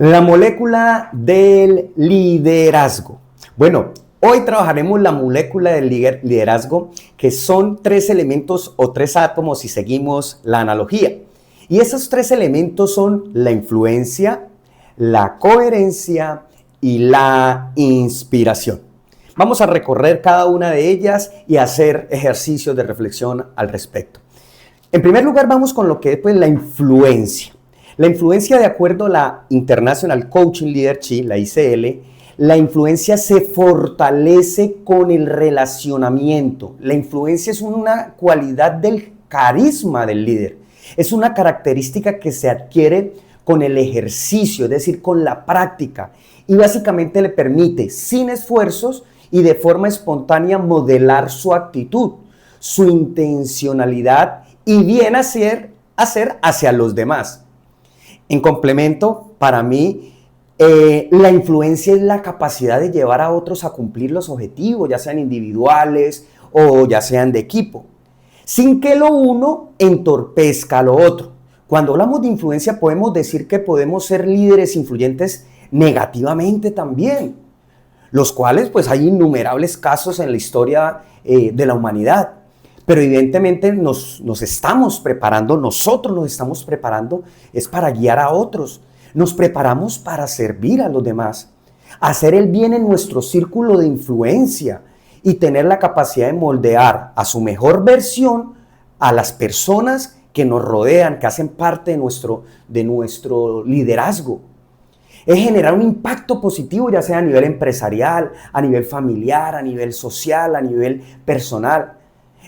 La molécula del liderazgo. Bueno, hoy trabajaremos la molécula del liderazgo, que son tres elementos o tres átomos si seguimos la analogía. Y esos tres elementos son la influencia, la coherencia y la inspiración. Vamos a recorrer cada una de ellas y hacer ejercicios de reflexión al respecto. En primer lugar, vamos con lo que es la influencia. La influencia, de acuerdo a la International Coaching Leadership, la ICL, la influencia se fortalece con el relacionamiento. La influencia es una cualidad del carisma del líder. Es una característica que se adquiere con el ejercicio, es decir, con la práctica. Y básicamente le permite, sin esfuerzos y de forma espontánea, modelar su actitud, su intencionalidad y bien hacer hacia los demás. En complemento, para mí, la influencia es la capacidad de llevar a otros a cumplir los objetivos, ya sean individuales o ya sean de equipo, sin que lo uno entorpezca a lo otro. Cuando hablamos de influencia, podemos decir que podemos ser líderes influyentes negativamente también, los cuales pues hay innumerables casos en la historia de la humanidad. Pero evidentemente nosotros nos estamos preparando es para guiar a otros. Nos preparamos para servir a los demás, hacer el bien en nuestro círculo de influencia y tener la capacidad de moldear a su mejor versión a las personas que nos rodean, que hacen parte de nuestro liderazgo. Es generar un impacto positivo, ya sea a nivel empresarial, a nivel familiar, a nivel social, a nivel personal.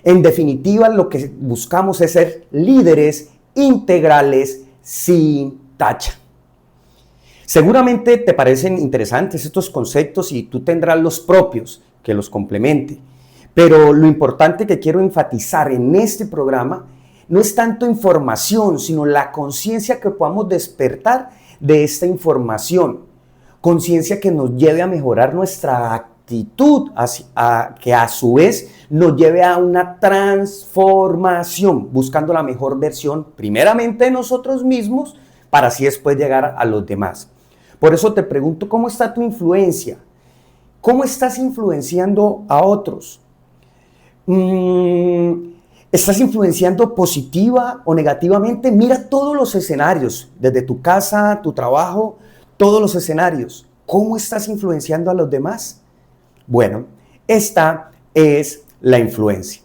En definitiva, lo que buscamos es ser líderes integrales sin tacha. Seguramente te parecen interesantes estos conceptos y tú tendrás los propios que los complementen. Pero lo importante que quiero enfatizar en este programa no es tanto información, sino la conciencia que podamos despertar de esta información. Conciencia que nos lleve a mejorar nuestra actitud, que a su vez nos lleve a una transformación, buscando la mejor versión primeramente de nosotros mismos, para así después llegar a los demás. Por eso te pregunto, ¿cómo está tu influencia? ¿Cómo estás influenciando a otros? ¿Estás influenciando positiva o negativamente? Mira todos los escenarios, desde tu casa, tu trabajo, todos los escenarios. ¿Cómo estás influenciando a los demás? Bueno, esta es la influencia.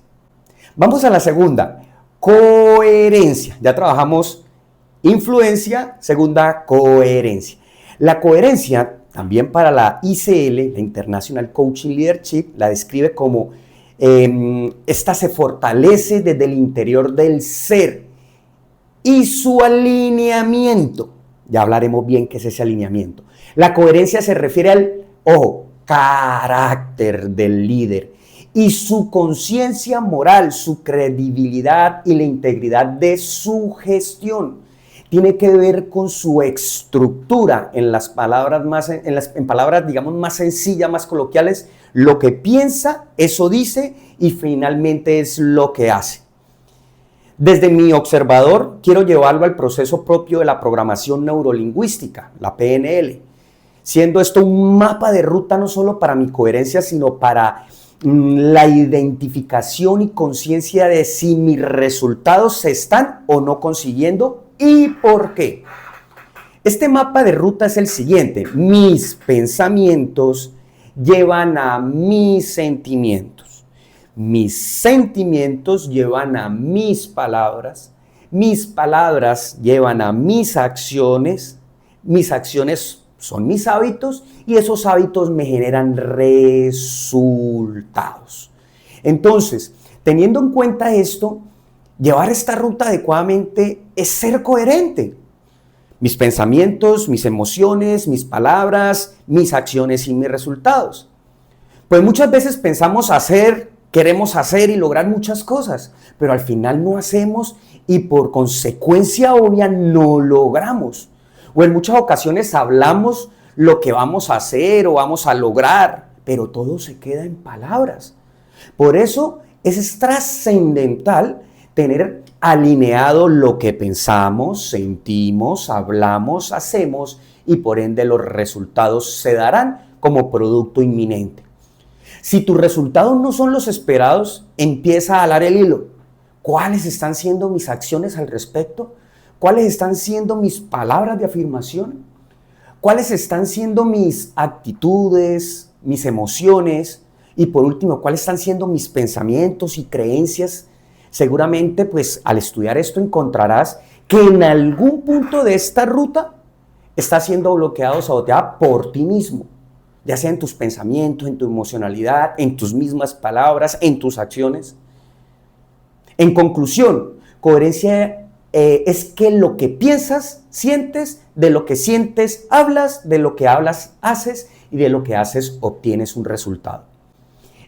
Vamos a la segunda, coherencia. Ya trabajamos influencia, segunda, coherencia. La coherencia, también para la ICL, la International Coaching Leadership, la describe como esta se fortalece desde el interior del ser y su alineamiento. Ya hablaremos bien qué es ese alineamiento. La coherencia se refiere al, carácter del líder y su conciencia moral, su credibilidad y la integridad de su gestión. Tiene que ver con su estructura, en palabras digamos más sencillas, más coloquiales, lo que piensa, eso dice y finalmente es lo que hace. Desde mi observador, quiero llevarlo al proceso propio de la programación neurolingüística, la PNL, siendo esto un mapa de ruta no solo para mi coherencia, sino para la identificación y conciencia de si mis resultados se están o no consiguiendo y por qué. Este mapa de ruta es el siguiente: mis pensamientos llevan a mis sentimientos, mis sentimientos llevan a mis palabras llevan a mis acciones son mis hábitos y esos hábitos me generan resultados. Entonces, teniendo en cuenta esto, llevar esta ruta adecuadamente es ser coherente. Mis pensamientos, mis emociones, mis palabras, mis acciones y mis resultados. Pues muchas veces queremos hacer y lograr muchas cosas, pero al final no hacemos y por consecuencia obvia no logramos. O en muchas ocasiones hablamos lo que vamos a hacer o vamos a lograr, pero todo se queda en palabras. Por eso es trascendental tener alineado lo que pensamos, sentimos, hablamos, hacemos y por ende los resultados se darán como producto inminente. Si tus resultados no son los esperados, empieza a alar el hilo. ¿Cuáles están siendo mis acciones al respecto? ¿Cuáles están siendo mis palabras de afirmación? ¿Cuáles están siendo mis actitudes, mis emociones? Y por último, ¿cuáles están siendo mis pensamientos y creencias? Seguramente, pues, al estudiar esto encontrarás que en algún punto de esta ruta está siendo bloqueado o saboteada por ti mismo, ya sea en tus pensamientos, en tu emocionalidad, en tus mismas palabras, en tus acciones. En conclusión, coherencia es que lo que piensas, sientes, de lo que sientes, hablas, de lo que hablas, haces y de lo que haces, obtienes un resultado.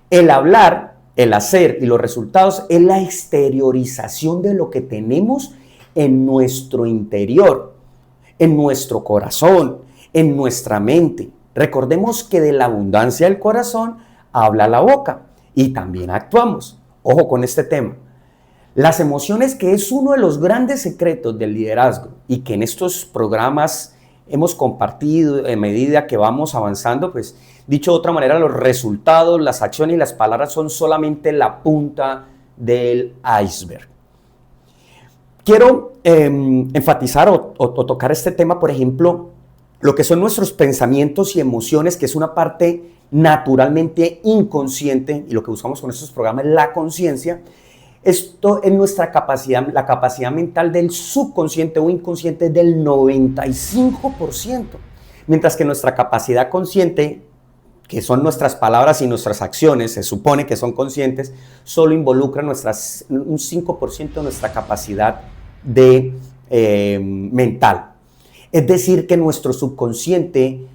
El hablar, el hacer y los resultados es la exteriorización de lo que tenemos en nuestro interior, en nuestro corazón, en nuestra mente. Recordemos que de la abundancia del corazón habla la boca y también actuamos. Ojo con este tema. Las emociones, que es uno de los grandes secretos del liderazgo y que en estos programas hemos compartido en medida que vamos avanzando, pues dicho de otra manera, los resultados, las acciones y las palabras son solamente la punta del iceberg. Quiero enfatizar o tocar este tema, por ejemplo, lo que son nuestros pensamientos y emociones, que es una parte naturalmente inconsciente, y lo que buscamos con estos programas es la conciencia. Esto es nuestra capacidad, la capacidad mental del subconsciente o inconsciente del 95%, mientras que nuestra capacidad consciente, que son nuestras palabras y nuestras acciones, se supone que son conscientes, solo involucra un 5% de nuestra capacidad mental. Es decir, que nuestro subconsciente,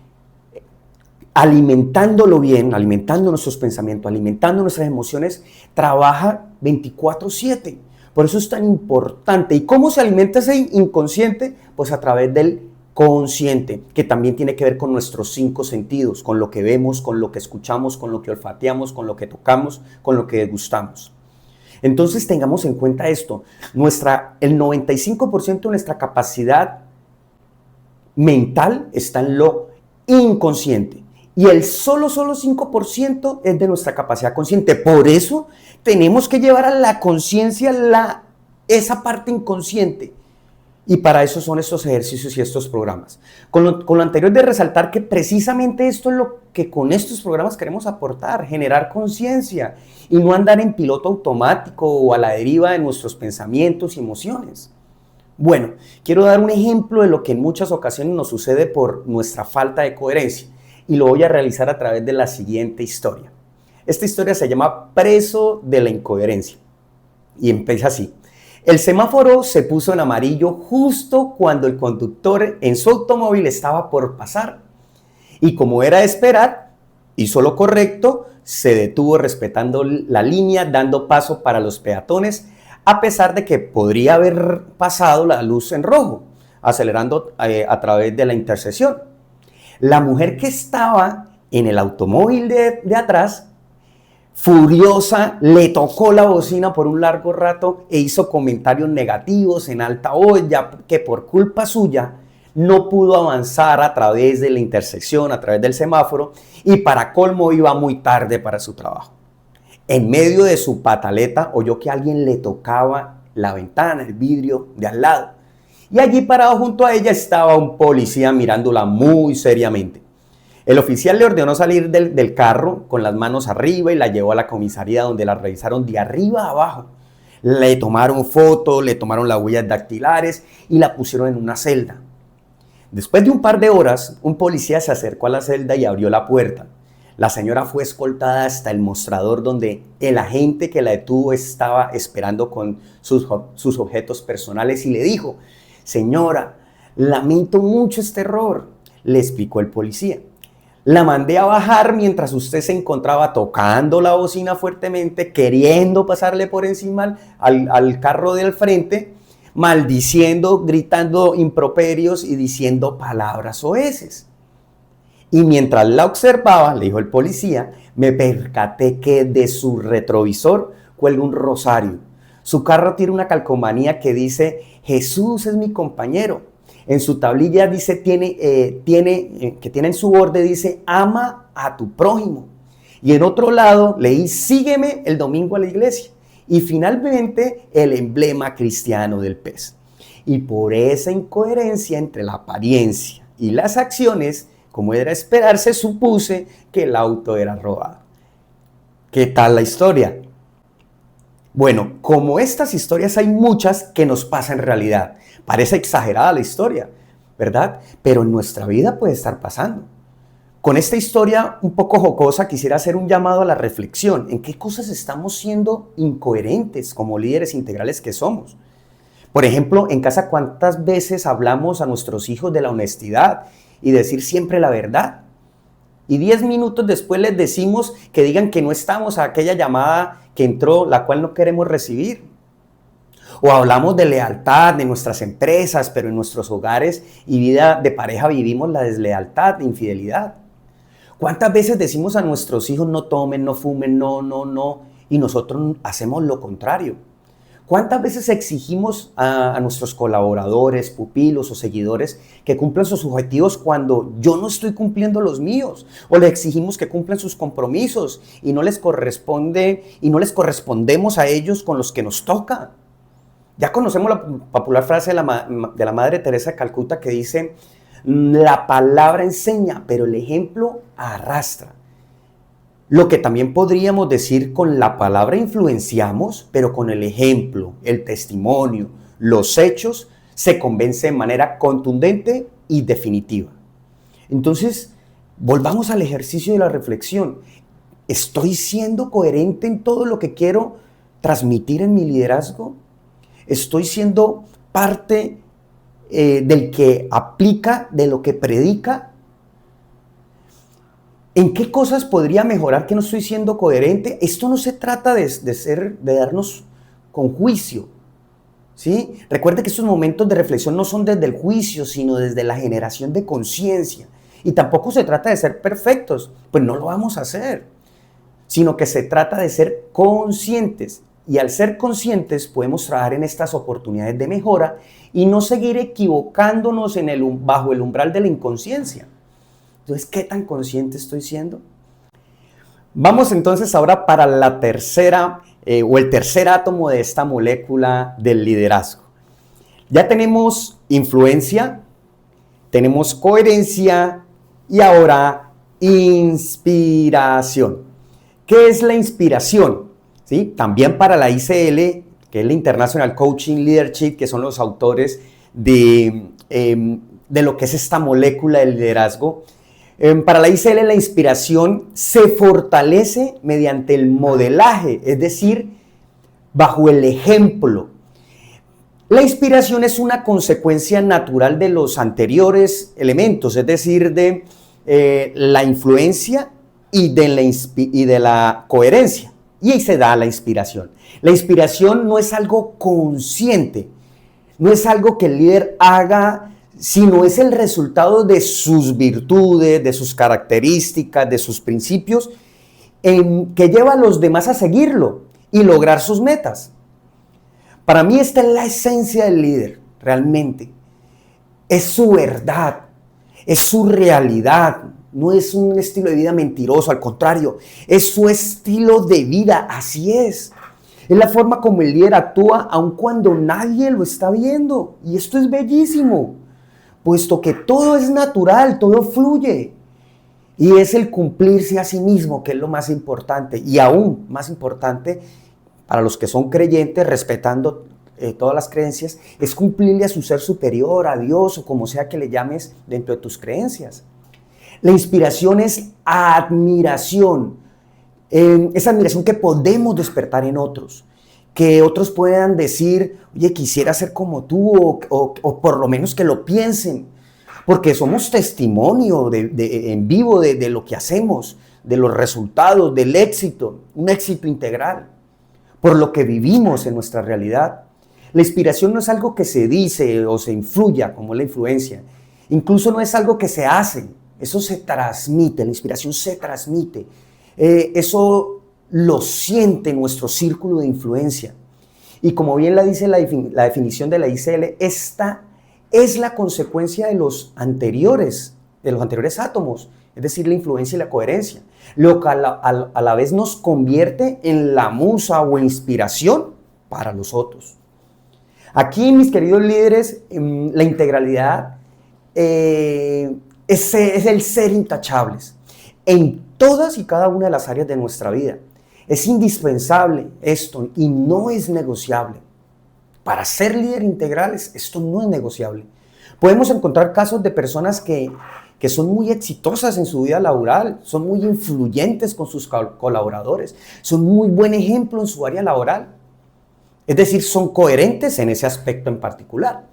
alimentándolo bien, alimentando nuestros pensamientos, alimentando nuestras emociones, trabaja 24/7. Por eso es tan importante. ¿Y cómo se alimenta ese inconsciente? Pues a través del consciente, que también tiene que ver con nuestros 5 sentidos, con lo que vemos, con lo que escuchamos, con lo que olfateamos, con lo que tocamos, con lo que degustamos. Entonces tengamos en cuenta esto. El 95% de nuestra capacidad mental está en lo inconsciente. Y el solo 5% es de nuestra capacidad consciente. Por eso tenemos que llevar a la conciencia esa parte inconsciente. Y para eso son estos ejercicios y estos programas. Con lo anterior de resaltar que precisamente esto es lo que con estos programas queremos aportar, generar conciencia y no andar en piloto automático o a la deriva de nuestros pensamientos y emociones. Bueno, quiero dar un ejemplo de lo que en muchas ocasiones nos sucede por nuestra falta de coherencia. Y lo voy a realizar a través de la siguiente historia. Esta historia se llama Preso de la Incoherencia. Y empieza así. El semáforo se puso en amarillo justo cuando el conductor en su automóvil estaba por pasar. Y como era de esperar, hizo lo correcto, se detuvo respetando la línea, dando paso para los peatones, a pesar de que podría haber pasado la luz en rojo, acelerando a través de la intersección. La mujer que estaba en el automóvil de atrás, furiosa, le tocó la bocina por un largo rato e hizo comentarios negativos en alta voz, ya que por culpa suya no pudo avanzar a través de la intersección, a través del semáforo, y para colmo iba muy tarde para su trabajo. En medio de su pataleta oyó que alguien le tocaba la ventana, el vidrio de al lado. Y allí parado junto a ella estaba un policía mirándola muy seriamente. El oficial le ordenó salir del carro con las manos arriba y la llevó a la comisaría, donde la revisaron de arriba a abajo. Le tomaron fotos, le tomaron las huellas dactilares y la pusieron en una celda. Después de un par de horas, un policía se acercó a la celda y abrió la puerta. La señora fue escoltada hasta el mostrador, donde el agente que la detuvo estaba esperando con sus objetos personales y le dijo: «Señora, lamento mucho este error», le explicó el policía. «La mandé a bajar mientras usted se encontraba tocando la bocina fuertemente, queriendo pasarle por encima al carro del frente, maldiciendo, gritando improperios y diciendo palabras soeces. Y mientras la observaba», le dijo el policía, «me percaté que de su retrovisor cuelga un rosario. Su carro tiene una calcomanía que dice, Jesús es mi compañero. En su tablilla dice, que tiene en su borde, dice, ama a tu prójimo. Y en otro lado leí, sígueme el domingo a la iglesia. Y finalmente el emblema cristiano del pez. Y por esa incoherencia entre la apariencia y las acciones, como era esperarse, supuse que el auto era robado. ¿Qué tal la historia? Bueno, como estas historias hay muchas que nos pasan en realidad. Parece exagerada la historia, ¿verdad? Pero en nuestra vida puede estar pasando. Con esta historia un poco jocosa quisiera hacer un llamado a la reflexión. ¿En qué cosas estamos siendo incoherentes como líderes integrales que somos? Por ejemplo, en casa, ¿cuántas veces hablamos a nuestros hijos de la honestidad y decir siempre la verdad? Y 10 minutos después les decimos que digan que no estamos a aquella llamada que entró, la cual no queremos recibir. O hablamos de lealtad de nuestras empresas, pero en nuestros hogares y vida de pareja vivimos la deslealtad, la infidelidad. ¿Cuántas veces decimos a nuestros hijos no tomen, no fumen, no, y nosotros hacemos lo contrario? ¿Cuántas veces exigimos a nuestros colaboradores, pupilos o seguidores que cumplan sus objetivos cuando yo no estoy cumpliendo los míos? O le exigimos que cumplan sus compromisos y no les correspondemos a ellos con los que nos toca. Ya conocemos la popular frase de la Madre Teresa de Calcuta que dice, la palabra enseña, pero el ejemplo arrastra. Lo que también podríamos decir, con la palabra influenciamos, pero con el ejemplo, el testimonio, los hechos, se convence de manera contundente y definitiva. Entonces, volvamos al ejercicio de la reflexión. ¿Estoy siendo coherente en todo lo que quiero transmitir en mi liderazgo? ¿Estoy siendo parte del que aplica, de lo que predica? ¿En qué cosas podría mejorar que no estoy siendo coherente? Esto no se trata de darnos con juicio, ¿sí? Recuerde que estos momentos de reflexión no son desde el juicio, sino desde la generación de conciencia. Y tampoco se trata de ser perfectos, pues no lo vamos a hacer, sino que se trata de ser conscientes. Y al ser conscientes podemos trabajar en estas oportunidades de mejora y no seguir equivocándonos bajo el umbral de la inconsciencia. Entonces, ¿qué tan consciente estoy siendo? Vamos entonces ahora para la tercera o el tercer átomo de esta molécula del liderazgo. Ya tenemos influencia, tenemos coherencia y ahora inspiración. ¿Qué es la inspiración? ¿Sí? También para la ICL, que es la International Coaching Leadership, que son los autores de lo que es esta molécula del liderazgo. Para la ICL la inspiración se fortalece mediante el modelaje, es decir, bajo el ejemplo. La inspiración es una consecuencia natural de los anteriores elementos, es decir, de la influencia y de la coherencia. Y ahí se da la inspiración. La inspiración no es algo consciente, no es algo que el líder haga, sino es el resultado de sus virtudes, de sus características, de sus principios, que lleva a los demás a seguirlo y lograr sus metas. Para mí esta es la esencia del líder, realmente. Es su verdad, es su realidad, no es un estilo de vida mentiroso, al contrario, es su estilo de vida, así es. Es la forma como el líder actúa aun cuando nadie lo está viendo. Y esto es bellísimo, puesto que todo es natural, todo fluye. Y es el cumplirse a sí mismo, que es lo más importante. Y aún más importante, para los que son creyentes, respetando todas las creencias, es cumplirle a su ser superior, a Dios, o como sea que le llames dentro de tus creencias. La inspiración es admiración. Esa admiración que podemos despertar en otros. Que otros puedan decir, oye, quisiera ser como tú, o por lo menos que lo piensen. Porque somos testimonio en vivo de lo que hacemos, de los resultados, del éxito, un éxito integral, por lo que vivimos en nuestra realidad. La inspiración no es algo que se dice o se influya, como la influencia. Incluso no es algo que se hace, eso se transmite, la inspiración se transmite. Eso lo siente nuestro círculo de influencia. Y como bien la dice la definición de la ICL, esta es la consecuencia de los anteriores átomos, es decir, la influencia y la coherencia, lo que a la vez nos convierte en la musa o inspiración para los otros. Aquí, mis queridos líderes, la integralidad es el ser intachables en todas y cada una de las áreas de nuestra vida. Es indispensable esto y no es negociable. Para ser líder integrales, esto no es negociable. Podemos encontrar casos de personas que son muy exitosas en su vida laboral, son muy influyentes con sus colaboradores, son muy buen ejemplo en su área laboral. Es decir, son coherentes en ese aspecto en particular,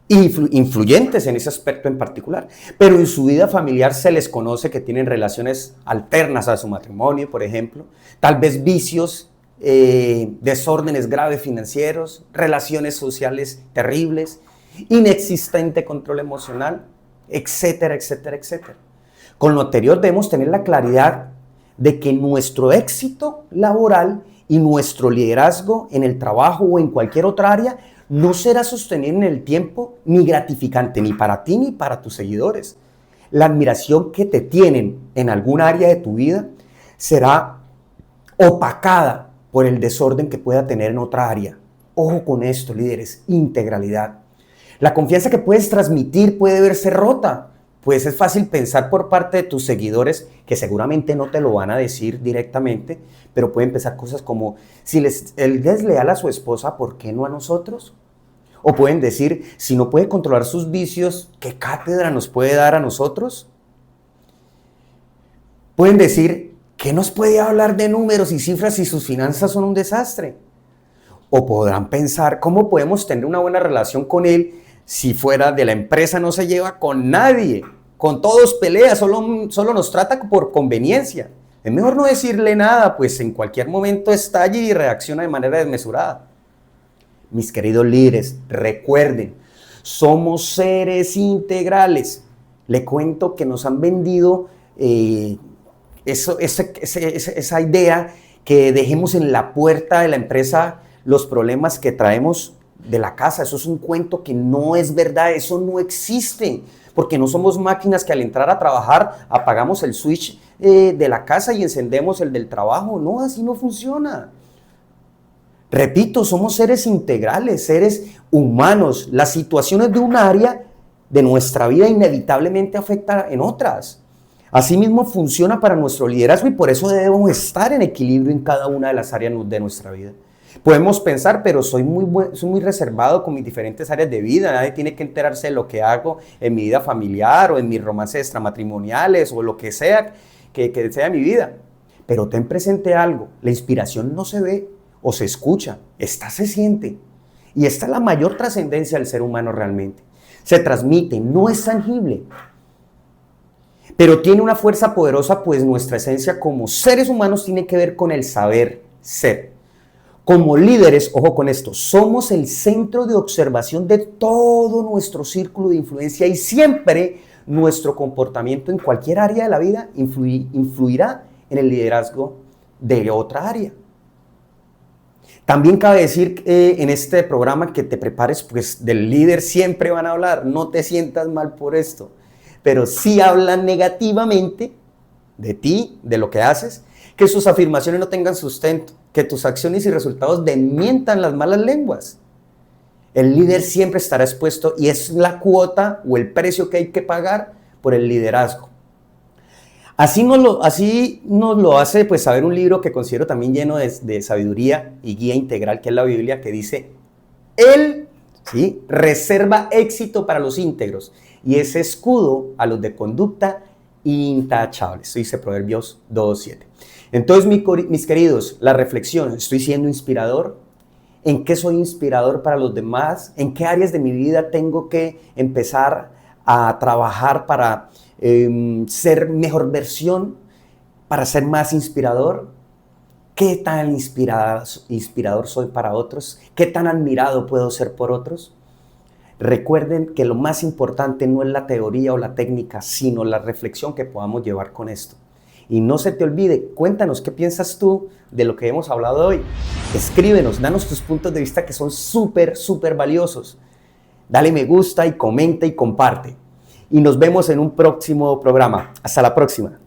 influyentes en ese aspecto en particular, pero en su vida familiar se les conoce que tienen relaciones alternas a su matrimonio, por ejemplo, tal vez vicios, desórdenes graves financieros, relaciones sociales terribles, inexistente control emocional, etcétera, etcétera, etcétera. Con lo anterior debemos tener la claridad de que nuestro éxito laboral y nuestro liderazgo en el trabajo o en cualquier otra área no será sostenido en el tiempo ni gratificante ni para ti ni para tus seguidores. La admiración que te tienen en alguna área de tu vida será opacada por el desorden que pueda tener en otra área. Ojo con esto, líderes, integralidad. La confianza que puedes transmitir puede verse rota, pues es fácil pensar por parte de tus seguidores, que seguramente no te lo van a decir directamente, pero pueden pensar cosas como, si él es leal a su esposa, ¿por qué no a nosotros? O pueden decir, si no puede controlar sus vicios, ¿qué cátedra nos puede dar a nosotros? Pueden decir, ¿qué nos puede hablar de números y cifras si sus finanzas son un desastre? O podrán pensar, ¿cómo podemos tener una buena relación con él si fuera de la empresa no se lleva con nadie? Con todos pelea, solo nos trata por conveniencia. Es mejor no decirle nada, pues en cualquier momento estalla y reacciona de manera desmesurada. Mis queridos líderes, recuerden, somos seres integrales. Le cuento que nos han vendido esa idea que dejemos en la puerta de la empresa los problemas que traemos de la casa. Eso es un cuento que no es verdad, eso no existe, porque no somos máquinas que al entrar a trabajar apagamos el switch de la casa y encendemos el del trabajo. No, así no funciona. Repito, somos seres integrales, seres humanos. Las situaciones de un área de nuestra vida inevitablemente afectan en otras. Asimismo funciona para nuestro liderazgo y por eso debemos estar en equilibrio en cada una de las áreas de nuestra vida. Podemos pensar, pero soy muy reservado con mis diferentes áreas de vida. Nadie tiene que enterarse de lo que hago en mi vida familiar o en mis romances extramatrimoniales o lo que sea que sea mi vida. Pero ten presente algo, la inspiración no se ve o se escucha, esta se siente. Y esta es la mayor trascendencia del ser humano realmente. Se transmite, no es tangible, pero tiene una fuerza poderosa, pues nuestra esencia como seres humanos tiene que ver con el saber ser. Como líderes, ojo con esto, somos el centro de observación de todo nuestro círculo de influencia y siempre nuestro comportamiento en cualquier área de la vida influirá en el liderazgo de otra área. También cabe decir en este programa que te prepares, pues del líder siempre van a hablar, no te sientas mal por esto, pero sí hablan negativamente de ti, de lo que haces, que sus afirmaciones no tengan sustento, que tus acciones y resultados desmientan las malas lenguas. El líder siempre estará expuesto y es la cuota o el precio que hay que pagar por el liderazgo. Así nos lo hace pues saber un libro que considero también lleno de sabiduría y guía integral, que es la Biblia, que dice, Él reserva éxito para los íntegros y es escudo a los de conducta intachable. Eso dice Proverbios 2:7. Entonces, mis queridos, la reflexión, ¿estoy siendo inspirador? ¿En qué soy inspirador para los demás? ¿En qué áreas de mi vida tengo que empezar a trabajar para ser mejor versión, para ser más inspirador? ¿Qué tan inspirador soy para otros? ¿Qué tan admirado puedo ser por otros? Recuerden que lo más importante no es la teoría o la técnica, sino la reflexión que podamos llevar con esto. Y no se te olvide, cuéntanos qué piensas tú de lo que hemos hablado hoy. Escríbenos, danos tus puntos de vista que son súper, súper valiosos. Dale me gusta y comenta y comparte. Y nos vemos en un próximo programa. Hasta la próxima.